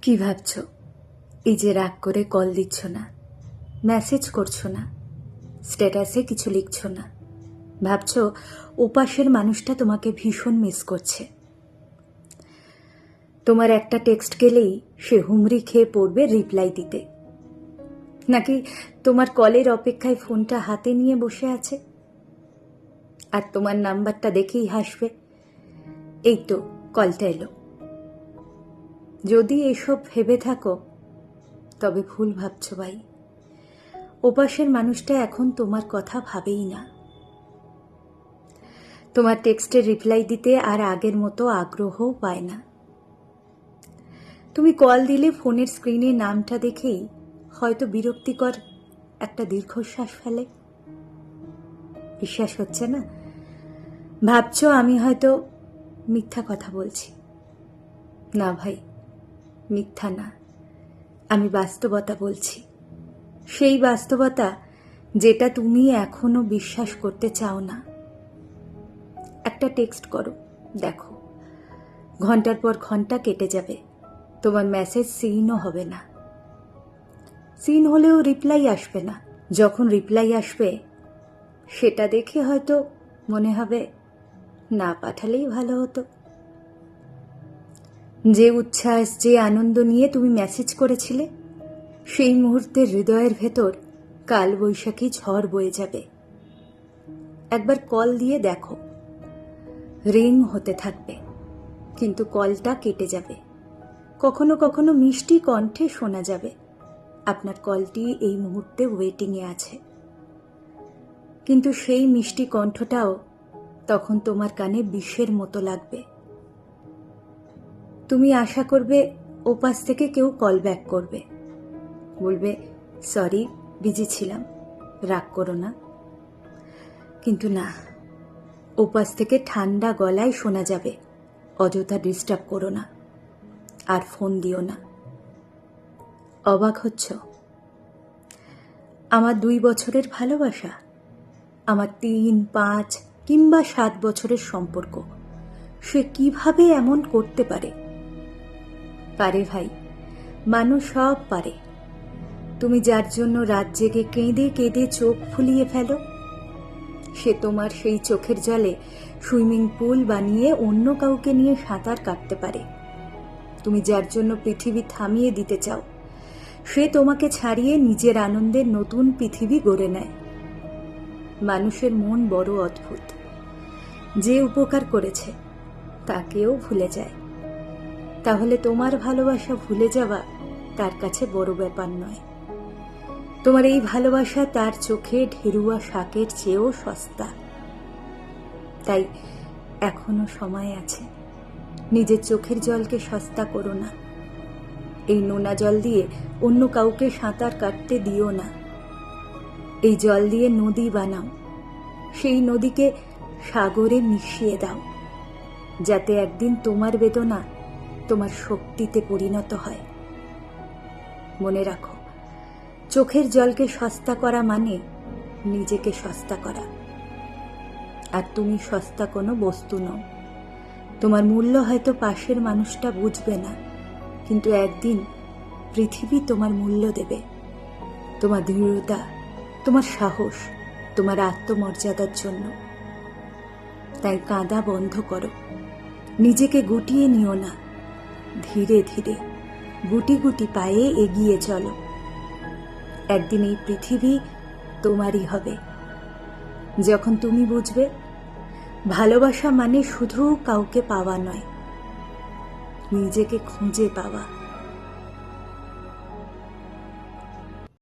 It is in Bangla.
কি ভাবছো? এই যে রাগ করে কল দিচ্ছ না, মেসেজ করছো না, স্ট্যাটাসে কিছু লিখছো না, ভাবছো ওপাশের মানুষটা তোমাকে ভীষণ মিস করছে। তোমার একটা টেক্সট গেলেই সে হুমড়ি খেয়ে পড়বে রিপ্লাই দিতে, নাকি তোমার কলের অপেক্ষায় ফোনটা হাতে নিয়ে বসে আছে আর তোমার নাম্বারটা দেখেই হাসবে, এই তো কলটা এলো। যদি এসব ভেবে থাকো তবে ভুল ভাবছো ভাই। ওপাশের মানুষটা এখন তোমার কথা ভাবেই না, তোমার টেক্সটের রিপ্লাই দিতে আর আগের মতো আগ্রহও পায় না। তুমি কল দিলে ফোনের স্ক্রিনে নামটা দেখেই হয়তো বিরক্তিকর একটা দীর্ঘশ্বাস ফেলে। বিশ্বাস হচ্ছে না? ভাবছো আমি হয়তো মিথ্যা কথা বলছি। না ভাই, মিথ্যা না, আমি বাস্তবতা বলছি। সেই বাস্তবতা যেটা তুমি এখনো বিশ্বাস করতে চাও না। একটা টেক্সট করো, দেখো ঘন্টার পর ঘন্টা কেটে যাবে, তোমার মেসেজ সিনও হবে না। সিন হলেও রিপ্লাই আসবে না। যখন রিপ্লাই আসবে সেটা দেখে হয়তো মনে হবে না পাঠালেই ভালো হতো। যে উচ্ছ্বাস, যে আনন্দ নিয়ে তুমি মেসেজ করেছিলে, সেই মুহূর্তে হৃদয়ের ভেতর কাল বৈশাখী ঝড় বয়ে যাবে। একবার কল দিয়ে দেখো, রিং হতে থাকবে কিন্তু কলটা কেটে যাবে। কখনো কখনো মিষ্টি কণ্ঠে শোনা যাবে আপনার কলটি এই মুহূর্তে ওয়েটিংয়ে আছে, কিন্তু সেই মিষ্টি কণ্ঠটাও তখন তোমার কানে বিষের মতো লাগবে। তুমি আশা করবে ওপাশ থেকে কেউ কল ব্যাক করবে, বলবে সরি বিজি ছিলাম, রাগ করো না। কিন্তু না, ওপাশ থেকে ঠান্ডা গলায় শোনা যাবে অযথা ডিস্টার্ব করো না, আর ফোন দিও না। অবাক হচ্ছ? আমার 2 বছরের ভালোবাসা, আমার 3, 5 কিংবা 7 বছরের সম্পর্ক, সে কিভাবে এমন করতে পারে? পারে ভাই, মানুষ সব পারে। তুমি যার জন্য রাত জেগে কেঁদে কেঁদে চোখ ফুলিয়ে ফেলো, সে তোমার সেই চোখের জলে সুইমিং পুল বানিয়ে অন্য কাউকে নিয়ে সাঁতার কাটতে পারে। তুমি যার জন্য পৃথিবী থামিয়ে দিতে চাও, সে তোমাকে ছাড়িয়ে নিজের আনন্দে নতুন পৃথিবী গড়ে নেয়। মানুষের মন বড় অদ্ভুত, যে উপকার করেছে তাকেও ভুলে যায়। তাহলে তোমার ভালোবাসা ভুলে যাওয়া তার কাছে বড় ব্যাপার নয়। তোমার এই ভালোবাসা তার চোখে ঢেরুয়া শাকের চেয়েও সস্তা। তাই এখনো সময় আছে, নিজের চোখের জলকে সস্তা করো না। এই নোনা জল দিয়ে অন্য কাউকে সাঁতার কাটতে দিও না। এই জল দিয়ে নদী বানাও, সেই নদীকে সাগরে মিশিয়ে দাও, যাতে একদিন তোমার বেদনা তোমার শক্তিতে পরিণত হয়। মনে রাখো, চোখের জলকে সস্তা করা মানে নিজেকে সস্তা করা। আর তুমি সস্তা কোনো বস্তু নও। তোমার মূল্য হয়তো পাশের মানুষটা বুঝবে না, কিন্তু একদিন পৃথিবী তোমার মূল্য দেবে। তোমার দৃঢ়তা, তোমার সাহস, তোমার আত্মমর্যাদার জন্য। তাই কাঁদা বন্ধ করো, নিজেকে গুটিয়ে নিও না। ধীরে ধীরে গুটি গুটি পায়ে এগিয়ে চলো। একদিন এই পৃথিবী তোমারই হবে, যখন তুমি বুঝবে ভালোবাসা মানে শুধু কাউকে পাওয়া নয়, নিজেকে খুঁজে পাওয়া।